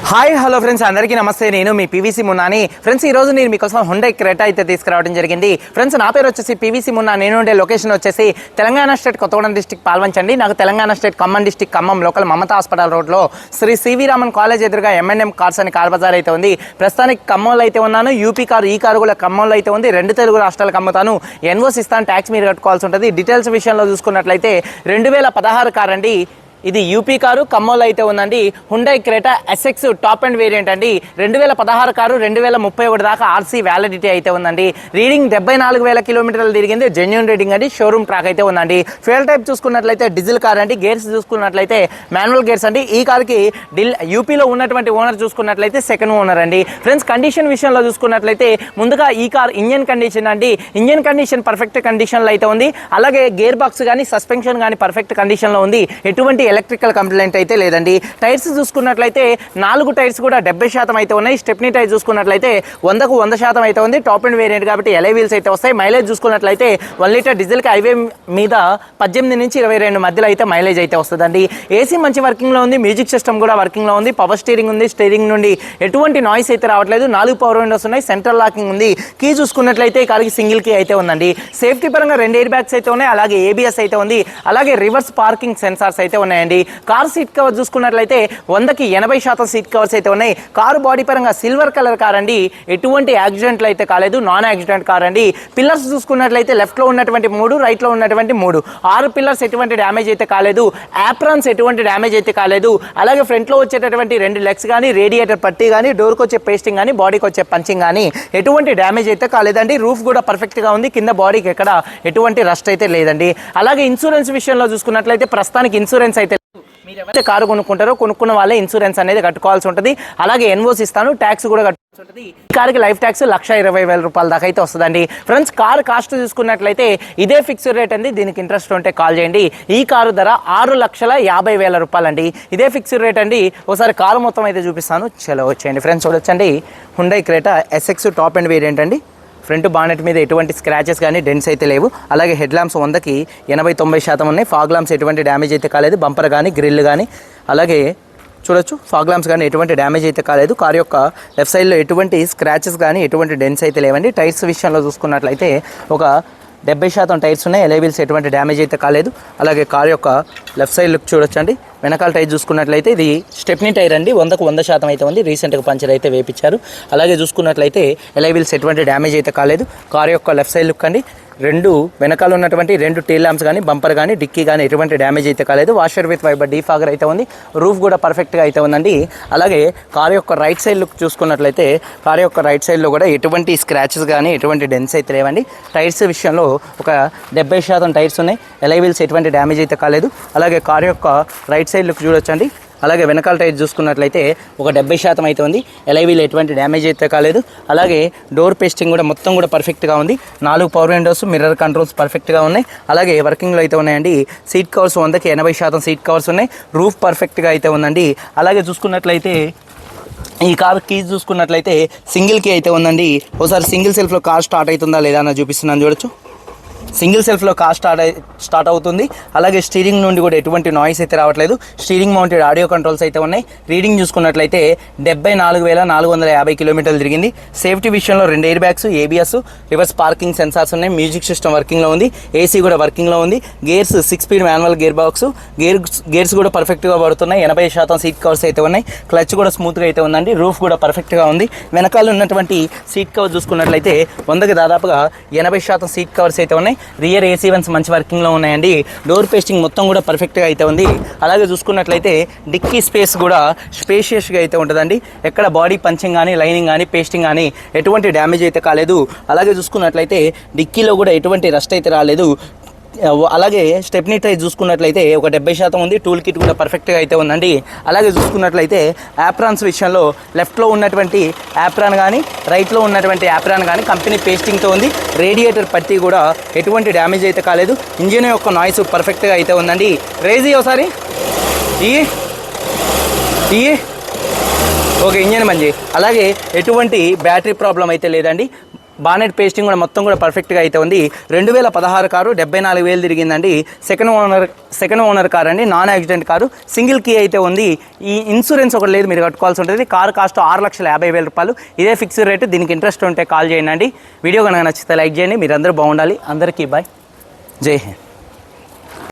Hi hello friends, అందరికీ నమస్తే. నేను మీ పీవీసీ మున్నాని. ఫ్రెండ్స్, ఈ రోజు నేను మీకోసం హుండై క్రెటా అయితే తీసుకురావడం జరిగింది. ఫ్రెండ్స్, నా పేరు వచ్చేసి పీవీసీ మున్నా. నేను ఉండే లొకేషన్ వచ్చేసి తెలంగాణ స్టేట్ కొత్తగూడెం డిస్టిక్ పాల్వంచండి. నాకు Telangana state Khammam district Khammam local Mamata hospital రోడ్లో శ్రీ సివి రామన్ కాలేజ్ ఎదురుగా M&M కార్స్ అని కార్ బజార్ అయితే ఉంది. ప్రస్తుతానికి ఖమ్మంలో అయితే ఉన్నాను. యూపీ కారు, ఈ కారు కూడా ఖమ్మంలో అయితే ఉంది. 2 తెలుగు రాష్ట్రాలకు అమ్ముతాను. ఎన్ఓసి ఇస్తాను, ట్యాక్స్ మీరు కట్టుకోవాల్సి ఉంటుంది. డీటెయిల్స్ విషయంలో చూసుకున్నట్లయితే 2016 కార్ అండి. ఇది యూపీ కారు, ఖమ్మంలో అయితే ఉందండి. Hyundai Creta SX top and variant అండి. 2016 కారు, 2031 దాకా ఆర్సీ వ్యాలిడిటీ అయితే ఉందండి. రీడింగ్ 74,000 కిలోమీటర్లు తిరిగింది. జెన్యూన్ రీడింగ్ అండి. షోరూమ్ ట్రాక్ అయితే ఉందండి. ఫ్యూయల్ టైప్ చూసుకున్నట్లయితే డీజిల్ కార్ అండి. గేర్స్ చూసుకున్నట్లయితే మాన్యువల్ గేర్స్ అండి. ఈ కార్కి యూపీలో ఉన్నటువంటి ఓనర్ చూసుకున్నట్లయితే సెకండ్ ఓనర్ అండి. ఫ్రెండ్స్, కండిషన్ విషయంలో చూసుకున్నట్లయితే ముందుగా ఈ కార్ ఇంజన్ కండిషన్ అండి. ఇంజన్ కండిషన్ పర్ఫెక్ట్ కండిషన్లో అయితే ఉంది. అలాగే గేర్ బాక్స్ కానీ సస్పెన్షన్ కానీ పర్ఫెక్ట్ కండిషన్లో ఉంది. ఎటువంటి ఎలక్ట్రికల్ కంప్లైంట్ అయితే లేదండి. టైర్స్ చూసుకున్నట్లయితే 4 టైర్స్ కూడా 70% అయితే ఉన్నాయి. స్టెప్నీ టైర్ చూసుకున్నట్లయితే 100కు 100% అయితే ఉంది. టాప్ అండ్ వేరియంట్ కాబట్టి ఎలై వీల్స్ అయితే వస్తాయి. మైలేజ్ చూసుకున్నట్లయితే 1 లీటర్ డీజిల్కి హైవే మీద 18 నుంచి 22 మధ్యలో అయితే మైలేజ్ అయితే వస్తుందండి. ఏసీ మంచి వర్కింగ్లో ఉంది. మ్యూజిక్ సిస్టమ్ కూడా వర్కింగ్లో ఉంది. పవర్ స్టీరింగ్ ఉంది. స్టీరింగ్ నుండి ఎటువంటి నాయిస్ అయితే రావట్లేదు. 4 పవర్ విండోస్ ఉన్నాయి. సెంట్రల్ లాకింగ్ ఉంది. కీ చూసుకున్నట్లయితే ఈ కార్కి సింగిల్ కీ అయితే ఉందండి. సేఫ్టీ పరంగా 2 ఎయిర్ బ్యాగ్స్ అయితే ఉన్నాయి. అలాగే ABS అయితే ఉంది. అలాగే రివర్స్ పార్కింగ్ సెన్సార్స్ అయితే ఉన్నాయండి. కార్ సీట్ కవర్ చూసుకున్నట్లయితే 100కి 80% సీట్ కవర్స్ అయితే ఉన్నాయి. కారు బాడీ పరంగా సిల్వర్ కలర్ కార్ అండి. ఎటువంటి యాక్సిడెంట్లు అయితే కాలేదు. నాన్ యాక్సిడెంట్ కార్ అండి. పిల్లర్స్ చూసుకున్నట్లయితే లెఫ్ట్ లో ఉన్నటువంటి 3, రైట్ లో ఉన్నటువంటి 3, 6 పిల్లర్స్ ఎటువంటి డ్యామేజ్ అయితే కాలేదు. యాప్రాన్స్ ఎటువంటి డ్యామేజ్ అయితే కాలేదు. అలాగే ఫ్రంట్ లో వచ్చేటటువంటి 2 లెగ్స్ కానీ, రేడియేటర్ పట్టీ కానీ, డోర్కి వచ్చే పేస్టింగ్ కానీ, బాడీకి వచ్చే పంచింగ్ కానీ ఎటువంటి డ్యామేజ్ అయితే కాలేదండి. రూఫ్ కూడా పర్ఫెక్ట్ గా ఉంది. కింద బాడీకి ఎక్కడ ఎటువంటి రస్ట్ అయితే లేదండి. అలాగే ఇన్సూరెన్స్ విషయంలో చూసుకున్నట్లయితే ప్రస్తుతానికి ఇన్సూరెన్స్ అయితే మీరు ఎవరైతే కారు కొనుక్కుంటారో కొనుక్కున్న వాళ్ళే ఇన్సూరెన్స్ అనేది కట్టుకోవాల్సి ఉంటుంది. అలాగే ఎన్ఓసి ఇస్తాను, ట్యాక్స్ కూడా కట్టుకోవాల్సి ఉంటుంది. ఈ కార్కి లైఫ్ ట్యాక్స్ 1,20,000 రూపాయల దాకా అయితే వస్తుందండి. ఫ్రెండ్స్, కార్ కాస్ట్ చూసుకున్నట్లయితే ఇదే ఫిక్స్డ్ రేట్ అండి. దీనికి ఇంట్రెస్ట్ ఉంటే కాల్ చేయండి. ఈ కారు ధర 6,50,000 రూపాయలు అండి. ఇదే ఫిక్స్డ్ రేట్ అండి. ఒకసారి కారు మొత్తం అయితే చూపిస్తాను. చలో వచ్చేయండి ఫ్రెండ్స్. చూడొచ్చండి, Hyundai Creta SX top and variant అండి. ఫ్రంట్ బానెట్ మీద ఎటువంటి స్క్రాచెస్ కానీ డెంట్స్ అయితే లేవు. అలాగే హెడ్ ల్యాంప్స్ 100కి 80-90% ఉన్నాయి. ఫాగ్ ల్యాంప్స్ ఎటువంటి డ్యామేజ్ అయితే కాలేదు. బంపర్ కానీ, గ్రిల్ కానీ, అలాగే చూడొచ్చు ఫాగ్ ల్యాంప్స్ కానీ ఎటువంటి డ్యామేజ్ అయితే కాలేదు. కార్ యొక్క లెఫ్ట్ సైడ్లో ఎటువంటి స్క్రాచెస్ కానీ ఎటువంటి డెంట్స్ అయితే లేవండి. టైర్స్ విషయంలో చూసుకున్నట్లయితే ఒక 70% టైర్స్ ఉన్నాయి. ఎలై వీల్స్ ఎటువంటి డ్యామేజ్ అయితే కాలేదు. అలాగే కార్ యొక్క లెఫ్ట్ సైడ్ లుక్ చూడొచ్చండి. వెనకాల టైర్ చూసుకున్నట్లయితే ఇది స్టెప్నీ టైర్ అండి. 100కు 100% అయితే ఉంది. రీసెంట్గా పంచర్ అయితే వేయించారు. అలాగే చూసుకున్నట్లయితే ఎలై వీల్స్ ఎటువంటి డ్యామేజ్ అయితే కాలేదు. కార్ యొక్క లెఫ్ట్ సైడ్ లుక్ అండి. వెనకాల ఉన్నటువంటి 2 టెయిల్ ల్యాంప్స్ కానీ, బంపర్ కానీ, డిక్కీ కానీ ఎటువంటి డ్యామేజ్ అయితే కాలేదు. వాషర్ విత్ వైబర్ డీఫాగర్ అయితే ఉంది. రూఫ్ కూడా పర్ఫెక్ట్గా అయితే ఉందండి. అలాగే కార్ యొక్క రైట్ సైడ్ లుక్ చూసుకున్నట్లయితే కార్ యొక్క రైట్ సైడ్లో కూడా ఎటువంటి స్క్రాచెస్ కానీ ఎటువంటి డెన్స్ అయితే లేవండి. టైర్స్ విషయంలో ఒక 70% టైర్స్ ఉన్నాయి. ఎలై వీల్స్ ఎటువంటి డ్యామేజ్ అయితే కాలేదు. అలాగే కార్ యొక్క రైట్ సైడ్ లుక్ చూడొచ్చండి. అలాగే వెనకాల టైర్ చూసుకున్నట్లయితే ఒక 70% అయితే ఉంది. ఎలై వీల్ ఎటువంటి డ్యామేజ్ అయితే కాలేదు. అలాగే డోర్ పేస్టింగ్ కూడా మొత్తం కూడా పర్ఫెక్ట్గా ఉంది. 4 పవర్ విండోస్, మిర్రర్ కంట్రోల్స్ పర్ఫెక్ట్గా ఉన్నాయి. అలాగే వర్కింగ్లో అయితే ఉన్నాయండి. సీట్ కవర్స్ 100కి 80% సీట్ కవర్స్ ఉన్నాయి. రూఫ్ పర్ఫెక్ట్గా అయితే ఉందండి. అలాగే చూసుకున్నట్లయితే ఈ కార్ కీస్ చూసుకున్నట్లయితే సింగిల్ కీ అయితే ఉందండి. ఒకసారి సింగిల్ సెల్ఫ్లో కార్ స్టార్ట్ అవుతుందా లేదా అని చూపిస్తున్నాను, చూడొచ్చు. సింగిల్ సెల్ఫ్లో కార్ స్టార్ట్ అవుతుంది. అలాగే స్టీరింగ్ నుండి కూడా ఎటువంటి నాయిస్ అయితే రావట్లేదు. స్టీరింగ్ మౌంటెడ్ ఆడియో కంట్రోల్స్ అయితే ఉన్నాయి. రీడింగ్ చూసుకున్నట్లయితే 74,450 కిలోమీటర్లు తిరిగింది. సేఫ్టీ విషయంలో 2 air bags, ABS, reverse parking sensors ఉన్నాయి. మ్యూజిక్ సిస్టమ్ వర్కింగ్లో ఉంది. AC కూడా వర్కింగ్లో ఉంది. Gears 6 speed manual gear box. Gears కూడా పర్ఫెక్ట్గా పడుతున్నాయి. 80% సీట్ కవర్స్ అయితే ఉన్నాయి. క్లచ్ కూడా స్మూత్గా అయితే ఉందండి. రూఫ్ కూడా పర్ఫెక్ట్గా ఉంది. వెనకాల ఉన్నటువంటి సీట్ కవర్ చూసుకున్నట్లయితే 100కి దాదాపుగా 80% సీట్ కవర్స్ అయితే ఉన్నాయి. రియర్ AC వన్స్ మంచి వర్కింగ్లో ఉన్నాయండి. డోర్ పేస్టింగ్ మొత్తం కూడా పర్ఫెక్ట్గా అయితే ఉంది. అలాగే చూసుకున్నట్లయితే డిక్కీ స్పేస్ కూడా స్పేషియస్గా అయితే ఉంటుందండి. ఎక్కడ బాడీ పంచింగ్ కానీ, లైనింగ్ కానీ, పేస్టింగ్ కానీ ఎటువంటి డ్యామేజ్ అయితే కాలేదు. అలాగే చూసుకున్నట్లయితే డిక్కీలో కూడా ఎటువంటి రస్ట్ అయితే రాలేదు. అలాగే స్టెప్నీ టైర్ చూసుకున్నట్లయితే ఒక 70% ఉంది. టూల్ కిట్ కూడా పర్ఫెక్ట్గా అయితే ఉందండి. అలాగే చూసుకున్నట్లయితే యాప్రాన్స్ విషయంలో లెఫ్ట్లో ఉన్నటువంటి యాప్రాన్ కానీ, రైట్లో ఉన్నటువంటి యాప్రాన్ కానీ కంపెనీ పేస్టింగ్తో ఉంది. రేడియేటర్ పట్టీ కూడా ఎటువంటి డ్యామేజ్ అయితే కాలేదు. ఇంజిన్ యొక్క నాయిస్ పర్ఫెక్ట్గా అయితే ఉందండి. రేజీ ఒకసారి ఓకే, ఇంజిన్ మంచి. అలాగే ఎటువంటి బ్యాటరీ ప్రాబ్లం అయితే లేదండి. బానెట్ పేస్టింగ్ కూడా మొత్తం కూడా పర్ఫెక్ట్గా అయితే ఉంది. 2016 కారు, 74,000 తిరిగిందండి. సెకండ్ ఓనర్ కార్ అండి, non accident car, single key అయితే ఉంది. ఈ ఇన్సూరెన్స్ ఒకటి లేదు, మీరు కట్టుకోవాల్సి ఉంటుంది. కారు కాస్ట్ 6,50,000 రూపాయలు, ఇదే ఫిక్స్డ్ రేటు. దీనికి ఇంట్రెస్ట్ ఉంటే కాల్ చేయండి. వీడియో కనుక నచ్చితే లైక్ చేయండి. మీరందరూ బాగుండాలి. అందరికీ బాయ్, జై హింద్.